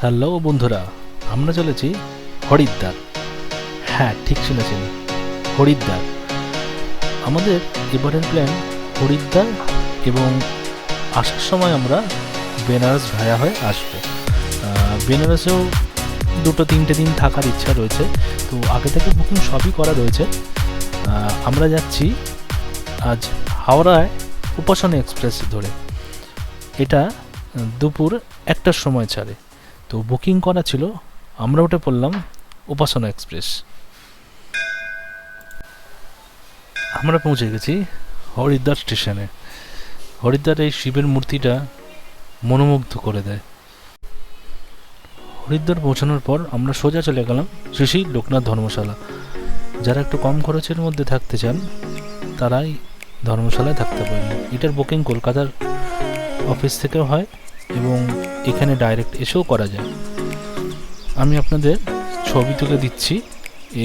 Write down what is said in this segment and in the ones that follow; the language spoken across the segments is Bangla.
হ্যালো বন্ধুরা, আমরা চলেছি হরিদ্বার। হ্যাঁ, ঠিক শুনেছেন, হরিদ্বার। আমাদের এবারের প্ল্যান হরিদ্বার, এবং আসার সময় আমরা বেনারস ভায়া হয়ে আসবো। বেনারসেও 2-3টে দিন থাকার ইচ্ছা রয়েছে, তো আগে থেকে বুকিং সবই করা রয়েছে। আমরা যাচ্ছি আজ হাওড়ায় উপাসনা এক্সপ্রেস ধরে। এটা দুপুর 1টার সময় ছাড়ে, তো বুকিং করা ছিল, আমরা উঠে পড়লাম উপাসনা এক্সপ্রেস। আমরা পৌঁছে গেছি হরিদ্বার স্টেশনে। হরিদ্বার এই শিবের মূর্তিটা মনোমুগ্ধ করে দেয়। হরিদ্বার পৌঁছানোর পর আমরা সোজা চলে গেলাম শ্রী শ্রী লোকনাথ ধর্মশালা। যারা একটু কম খরচের মধ্যে থাকতে চান তারাই ধর্মশালায় থাকতে পারেন। এটার বুকিং কলকাতার অফিস থেকেও হয় এবং এখানে ডাইরেক্ট এসেও করা যায়। আমি আপনাদের ছবি তুলে দিচ্ছি,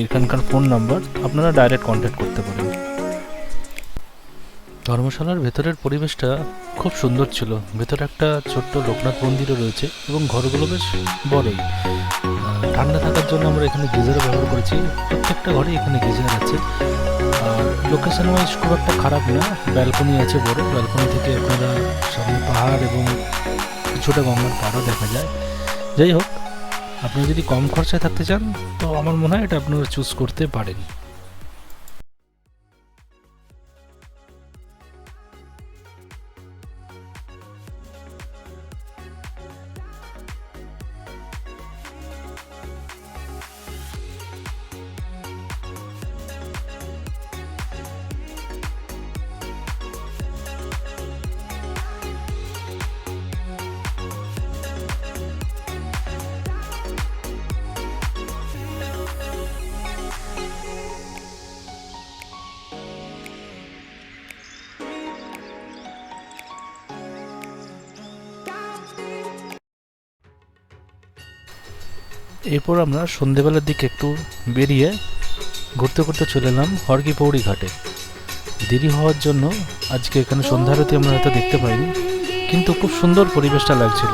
এখানকার ফোন নাম্বার, আপনারা ডাইরেক্ট কন্ট্যাক্ট করতে পারেন। ধর্মশালার ভেতরের পরিবেশটা খুব সুন্দর ছিল। ভেতরে একটা ছোট্ট লোকনাথ মন্দিরও রয়েছে এবং ঘরগুলো বেশ বড়ই। ঠান্ডা থাকার জন্য আমরা এখানে গিজারও ব্যবহার করেছি। প্রত্যেকটা ঘরে এখানে গিজার আছে। আর লোকেশন ওয়াইজ খুব একটা খারাপ না, ব্যালকনি আছে বড়। ব্যালকনি থেকে আপনারা সামনে পাহাড় এবং কিছুটা গঙ্গার পাড়ও দেখা যায়। যাই হোক, আপনারা যদি কম খরচায় থাকতে চান তো আমার মনে হয় এটা আপনারা চুজ করতে পারেন। এরপর আমরা সন্ধেবেলার দিকে একটু বেরিয়ে ঘুরতে ঘুরতে চলে এলাম হরকি পৌড়ি ঘাটে। দেরি হওয়ার জন্য আজকে এখানে সন্ধ্যারতি আমরা হয়তো দেখতে পাইনি, কিন্তু খুব সুন্দর পরিবেশটা লাগছিল।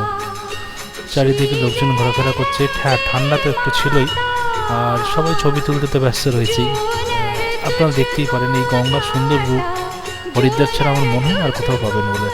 চারিদিকে লোকজন ঘোরাফেরা করছে। ঠান্ডা তো একটু ছিলই, আর সবাই ছবি তুলতে তো ব্যস্ত রয়েছেই। আপনারা দেখতেই পারেন এই গঙ্গার সুন্দর রূপ হরিদ্বার ছাড়া আমার মনে হয় আর কোথাও পাবেন বলে।